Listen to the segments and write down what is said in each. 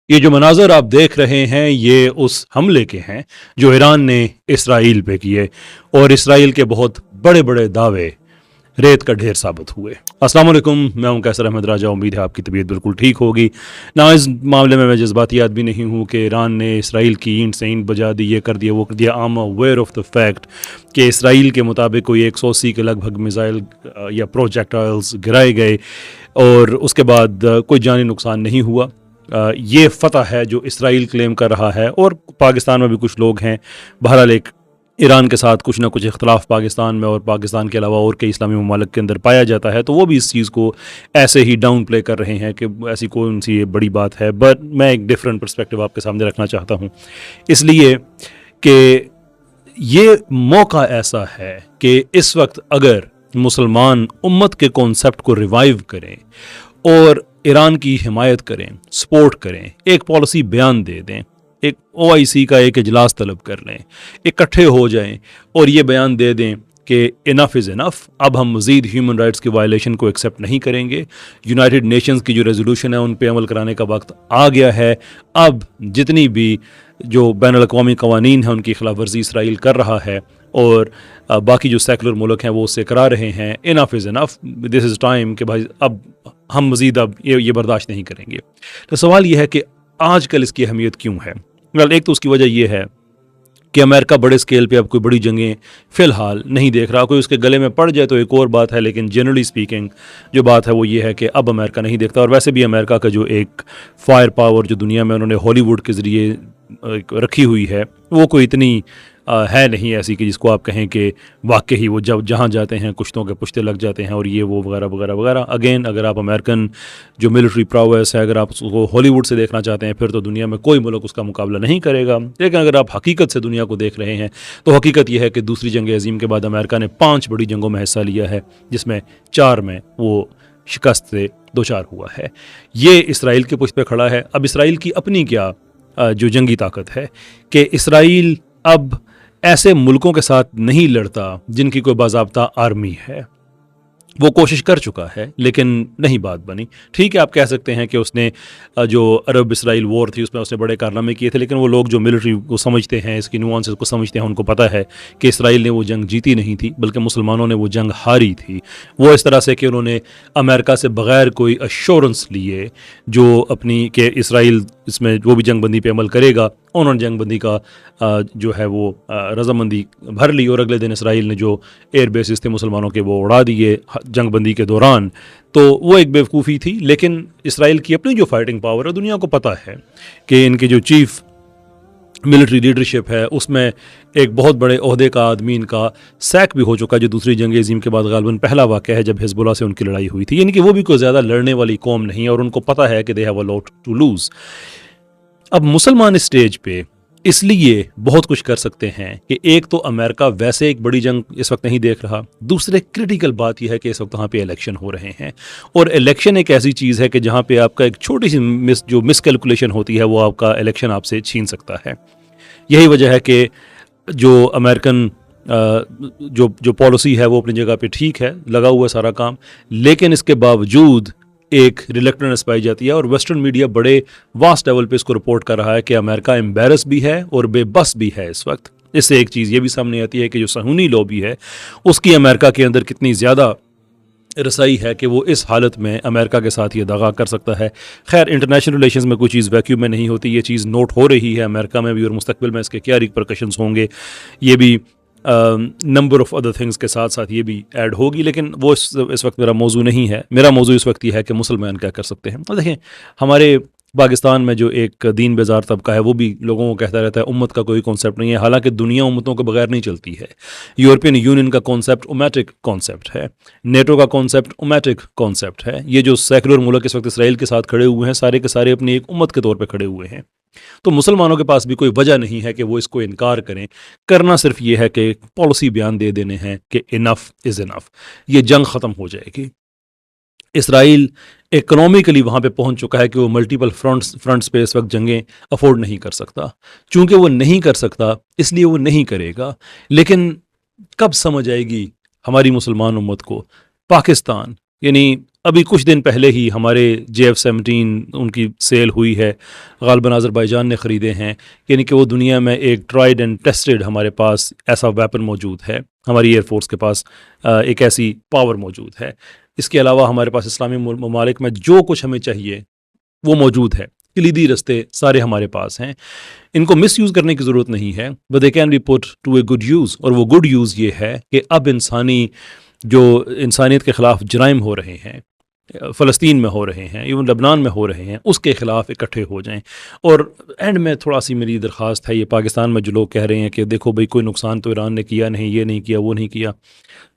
یہ جو مناظر آپ دیکھ رہے ہیں یہ اس حملے کے ہیں جو ایران نے اسرائیل پہ کیے، اور اسرائیل کے بہت بڑے بڑے دعوے ریت کا ڈھیر ثابت ہوئے۔ السلام علیکم، میں ہوں قیصر احمد راجہ، امید ہے آپ کی طبیعت بالکل ٹھیک ہوگی۔ نہ اس معاملے میں جذباتی آدمی نہیں ہوں کہ ایران نے اسرائیل کی اینٹ سے اینٹ بجا دی، یہ کر دیا وہ کر دیا۔ I am aware of the fact کہ اسرائیل کے مطابق کوئی 180 کے لگ بھگ میزائل یا پروجیکٹائلز گرائے گئے، اور اس کے بعد کوئی جانی نقصان نہیں ہوا۔ یہ فتح ہے جو اسرائیل کلیم کر رہا ہے، اور پاکستان میں بھی کچھ لوگ ہیں۔ بہرحال ایک ایران کے ساتھ کچھ نہ کچھ اختلاف پاکستان میں اور پاکستان کے علاوہ اور کئی اسلامی ممالک کے اندر پایا جاتا ہے، تو وہ بھی اس چیز کو ایسے ہی ڈاؤن پلے کر رہے ہیں کہ ایسی کون سی یہ بڑی بات ہے۔ بٹ میں ایک ڈیفرنٹ پرسپیکٹو آپ کے سامنے رکھنا چاہتا ہوں، اس لیے کہ یہ موقع ایسا ہے کہ اس وقت اگر مسلمان امت کے کانسیپٹ کو ریوائیو کریں اور ایران کی حمایت کریں، سپورٹ کریں، ایک پالیسی بیان دے دیں، ایک OIC کا ایک اجلاس طلب کر لیں، اکٹھے ہو جائیں اور یہ بیان دے دیں کہ انف از انف، اب ہم مزید ہیومن رائٹس کی وائلیشن کو ایکسیپٹ نہیں کریں گے، یونائٹڈ نیشنز کی جو ریزولوشن ہے ان پہ عمل کرانے کا وقت آ گیا ہے، اب جتنی بھی جو بین الاقوامی قوانین ہیں ان کی خلاف ورزی اسرائیل کر رہا ہے اور باقی جو سیکولر ملک ہیں وہ اس سے کرا رہے ہیں، انف از انف، دس از ٹائم کہ بھائی اب ہم مزید اب یہ برداشت نہیں کریں گے۔ تو سوال یہ ہے کہ آج کل اس کی اہمیت کیوں ہے؟ ایک تو اس کی وجہ یہ ہے کہ امریکہ بڑے اسکیل پہ اب کوئی بڑی جنگیں فی الحال نہیں دیکھ رہا۔ کوئی اس کے گلے میں پڑ جائے تو ایک اور بات ہے، لیکن جنرلی سپیکنگ جو بات ہے وہ یہ ہے کہ اب امریکہ نہیں دیکھتا۔ اور ویسے بھی امریکہ کا جو ایک فائر پاور جو دنیا میں انہوں نے ہالی ووڈ کے ذریعے رکھی ہوئی ہے، وہ کوئی اتنی ہے نہیں ایسی کہ جس کو آپ کہیں کہ واقعی وہ جہاں جاتے ہیں کشتوں کے پشتے لگ جاتے ہیں اور یہ وہ وغیرہ وغیرہ وغیرہ۔ اگین اگر آپ امریکن جو ملٹری پراویس ہے اگر آپ اس کو ہالی ووڈ سے دیکھنا چاہتے ہیں پھر تو دنیا میں کوئی ملک اس کا مقابلہ نہیں کرے گا، لیکن اگر آپ حقیقت سے دنیا کو دیکھ رہے ہیں تو حقیقت یہ ہے کہ دوسری جنگ عظیم کے بعد امریکہ نے 5 بڑی جنگوں میں حصہ لیا ہے، جس میں 4 میں وہ شکست سے دوچار ہوا ہے۔ یہ اسرائیل کے پشت پہ کھڑا ہے۔ اب اسرائیل کی اپنی کیا جو جنگی طاقت ہے کہ اسرائیل اب ایسے ملکوں کے ساتھ نہیں لڑتا جن کی کوئی باضابطہ آرمی ہے۔ وہ کوشش کر چکا ہے لیکن نہیں بات بنی۔ ٹھیک ہے، آپ کہہ سکتے ہیں کہ اس نے جو عرب اسرائیل وار تھی اس میں اس نے بڑے کارنامے کیے تھے، لیکن وہ لوگ جو ملٹری کو سمجھتے ہیں، اس کی نیوانسز کو سمجھتے ہیں، ان کو پتہ ہے کہ اسرائیل نے وہ جنگ جیتی نہیں تھی بلکہ مسلمانوں نے وہ جنگ ہاری تھی۔ وہ اس طرح سے کہ انہوں نے امریکہ سے بغیر کوئی ایشورنس لیے جو اپنی کہ اسرائیل اس میں وہ بھی جنگ بندی پہ عمل کرے گا، انہوں نے جنگ بندی کا جو ہے وہ رضامندی بھر لی، اور اگلے دن اسرائیل نے جو ایئر بیسز تھے مسلمانوں کے وہ اڑا دیے جنگ بندی کے دوران۔ تو وہ ایک بیوقوفی تھی، لیکن اسرائیل کی اپنی جو فائٹنگ پاور ہے دنیا کو پتہ ہے کہ ان کی جو چیف ملٹری لیڈرشپ ہے اس میں ایک بہت بڑے عہدے کا آدمی ان کا سیک بھی ہو چکا، جو دوسری جنگ عظیم کے بعد غالباً پہلا واقعہ ہے جب حزب اللہ سے ان کی لڑائی ہوئی تھی۔ یعنی کہ وہ بھی کوئی زیادہ لڑنے والی قوم نہیں ہے اور ان کو پتہ ہے کہ they have a lot to lose. اب مسلمان اسٹیج پہ اس لیے بہت کچھ کر سکتے ہیں کہ ایک تو امریکہ ویسے ایک بڑی جنگ اس وقت نہیں دیکھ رہا، دوسرے کرٹیکل بات یہ ہے کہ اس وقت وہاں پہ الیکشن ہو رہے ہیں، اور الیکشن ایک ایسی چیز ہے کہ جہاں پہ آپ کا ایک چھوٹی سی جو مس کیلکولیشن ہوتی ہے وہ آپ کا الیکشن آپ سے چھین سکتا ہے۔ یہی وجہ ہے کہ جو امریکن جو پالیسی ہے وہ اپنی جگہ پہ ٹھیک ہے، لگا ہوا سارا کام، لیکن اس کے باوجود ایک ریلیکٹنس پائی جاتی ہے، اور ویسٹرن میڈیا بڑے واسٹ لیول پہ اس کو رپورٹ کر رہا ہے کہ امریکہ امبیرس بھی ہے اور بے بس بھی ہے اس وقت۔ اس سے ایک چیز یہ بھی سامنے آتی ہے کہ جو صہیونی لوبی ہے اس کی امریکہ کے اندر کتنی زیادہ رسائی ہے کہ وہ اس حالت میں امریکہ کے ساتھ یہ دغا کر سکتا ہے۔ خیر، انٹرنیشنل ریلیشنز میں کوئی چیز ویکیوم میں نہیں ہوتی، یہ چیز نوٹ ہو رہی ہے امریکہ میں بھی، اور مستقبل میں اس کے کیا ریپرکشنز ہوں گے یہ بھی نمبر آف ادر تھنگس کے ساتھ ساتھ یہ بھی ایڈ ہوگی، لیکن وہ اس وقت میرا موضوع نہیں ہے۔ میرا موضوع اس وقت یہ ہے کہ مسلمان کیا کر سکتے ہیں۔ اور دیکھیں، ہمارے پاکستان میں جو ایک دین بیزار طبقہ ہے وہ بھی لوگوں کو کہتا رہتا ہے امت کا کوئی کانسیپٹ نہیں ہے، حالانکہ دنیا امتوں کے بغیر نہیں چلتی ہے۔ یورپین یونین کا کانسیپٹ اومیٹک کانسیپٹ ہے، نیٹو کا کانسیپٹ اومیٹک کانسیپٹ ہے۔ یہ جو سیکولر ملک اس وقت اسرائیل کے ساتھ کھڑے ہوئے ہیں سارے کے سارے اپنی ایک امت کے طور پہ کھڑے ہوئے ہیں، تو مسلمانوں کے پاس بھی کوئی وجہ نہیں ہے کہ وہ اس کو انکار کریں۔ کرنا صرف یہ ہے کہ پالیسی بیان دے دینے ہیں کہ انف از انف، یہ جنگ ختم ہو جائے گی۔ اسرائیل اکنامکلی وہاں پہ پہنچ چکا ہے کہ وہ ملٹیپل فرنٹس پہ اس وقت جنگیں افورڈ نہیں کر سکتا۔ چونکہ وہ نہیں کر سکتا اس لیے وہ نہیں کرے گا، لیکن کب سمجھ آئے گی ہماری مسلمان امت کو؟ پاکستان یعنی ابھی کچھ دن پہلے ہی ہمارے JF-17 ان کی سیل ہوئی ہے، غالباً آذربائیجان نے خریدے ہیں، یعنی کہ وہ دنیا میں ایک ٹرائیڈ اینڈ ٹیسٹڈ ہمارے پاس ایسا ویپن موجود ہے، ہماری ایئر فورس کے پاس ایک ایسی پاور موجود ہے۔ اس کے علاوہ ہمارے پاس اسلامی ممالک میں جو کچھ ہمیں چاہیے وہ موجود ہے، کلیدی رستے سارے ہمارے پاس ہیں، ان کو مس یوز کرنے کی ضرورت نہیں ہے، but they can be put to a good use, اور وہ گڈ یوز یہ ہے کہ اب انسانیت کے خلاف جرائم ہو رہے ہیں، فلسطین میں ہو رہے ہیں، ایون لبنان میں ہو رہے ہیں، اس کے خلاف اکٹھے ہو جائیں۔ اور اینڈ میں تھوڑا سی میری درخواست ہے، یہ پاکستان میں جو لوگ کہہ رہے ہیں کہ دیکھو بھئی کوئی نقصان تو ایران نے کیا نہیں، یہ نہیں کیا، وہ نہیں کیا،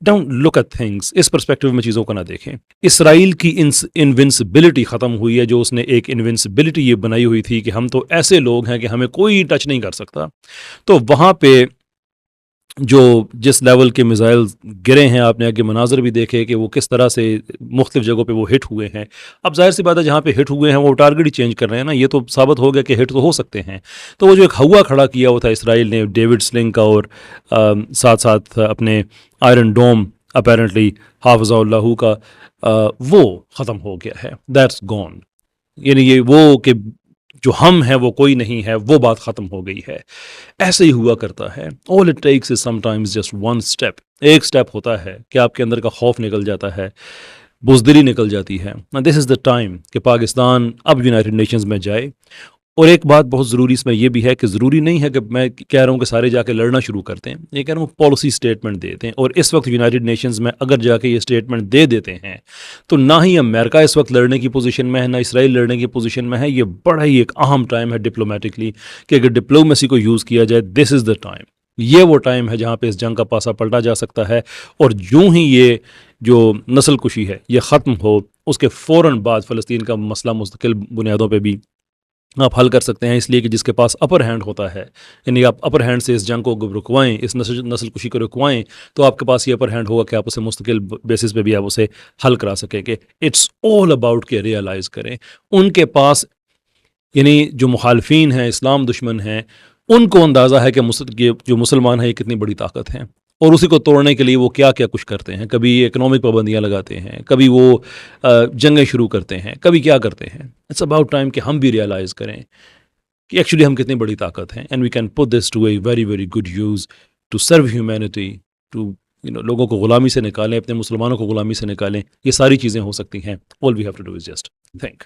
ڈونٹ لک ایٹ تھنگس، اس پرسپیکٹو میں چیزوں کو نہ دیکھیں۔ اسرائیل کی انونسبلٹی ختم ہوئی ہے، جو اس نے ایک انونسبلٹی یہ بنائی ہوئی تھی کہ ہم تو ایسے لوگ ہیں کہ ہمیں کوئی ٹچ نہیں کر سکتا، تو وہاں پہ جس لیول کے میزائل گرے ہیں، آپ نے آگے مناظر بھی دیکھے کہ وہ کس طرح سے مختلف جگہوں پہ وہ ہٹ ہوئے ہیں۔ اب ظاہر سی بات ہے جہاں پہ ہٹ ہوئے ہیں وہ ٹارگٹ ہی چینج کر رہے ہیں نا، یہ تو ثابت ہو گیا کہ ہٹ تو ہو سکتے ہیں۔ تو وہ جو ایک ہوا کھڑا کیا ہوا تھا اسرائیل نے ڈیوڈ سلنگ کا، اور ساتھ ساتھ اپنے آئرن ڈوم اپیرنٹلی حافظ اللہ کا، وہ ختم ہو گیا ہے، دیٹس گون، یعنی یہ وہ کہ جو ہم ہیں وہ کوئی نہیں ہے، وہ بات ختم ہو گئی ہے۔ ایسے ہی ہوا کرتا ہے، all it takes is sometimes just one step، ایک سٹیپ ہوتا ہے کہ آپ کے اندر کا خوف نکل جاتا ہے، بزدلی نکل جاتی ہے۔ دس از دا ٹائم کہ پاکستان اب یونائٹڈ نیشنز میں جائے۔ اور ایک بات بہت ضروری اس میں یہ بھی ہے کہ ضروری نہیں ہے کہ میں کہہ رہا ہوں کہ سارے جا کے لڑنا شروع کرتے ہیں، یہ کہہ رہا ہوں پالیسی سٹیٹمنٹ دیتے ہیں، اور اس وقت یونائٹڈ نیشنز میں اگر جا کے یہ سٹیٹمنٹ دے دیتے ہیں تو نہ ہی امریکہ اس وقت لڑنے کی پوزیشن میں ہے، نہ اسرائیل لڑنے کی پوزیشن میں ہے۔ یہ بڑا ہی ایک اہم ٹائم ہے ڈپلومیٹکلی کہ اگر ڈپلومیسی کو یوز کیا جائے، دس از دا ٹائم، یہ وہ ٹائم ہے جہاں پہ اس جنگ کا پاسا پلٹا جا سکتا ہے۔ اور یوں ہی یہ جو نسل کشی ہے یہ ختم ہو، اس کے فوراً بعد فلسطین کا مسئلہ مستقل بنیادوں پہ بھی آپ حل کر سکتے ہیں، اس لیے کہ جس کے پاس اپر ہینڈ ہوتا ہے، یعنی آپ اپر ہینڈ سے اس جنگ کو رکوائیں، اس نسل کشی کو رکوائیں، تو آپ کے پاس یہ اپر ہینڈ ہوگا کہ آپ اسے مستقل بیسس پہ بھی آپ اسے حل کرا سکیں کہ اٹس آل اباؤٹ کہ ریئلائز کریں ان کے پاس، یعنی جو مخالفین ہیں، اسلام دشمن ہیں، ان کو اندازہ ہے کہ جو مسلمان ہیں یہ کتنی بڑی طاقت ہیں، اور اسی کو توڑنے کے لیے وہ کیا کیا کچھ کرتے ہیں، کبھی اکنامک پابندیاں لگاتے ہیں، کبھی وہ جنگیں شروع کرتے ہیں، کبھی کیا کرتے ہیں۔ اٹس اباؤٹ ٹائم کہ ہم بھی ریئلائز کریں کہ ایکچولی ہم کتنی بڑی طاقت ہیں، and we can put this to a very very good use to serve humanity, to لوگوں کو غلامی سے نکالیں، اپنے مسلمانوں کو غلامی سے نکالیں، یہ ساری چیزیں ہو سکتی ہیں۔ All we have to do is just think.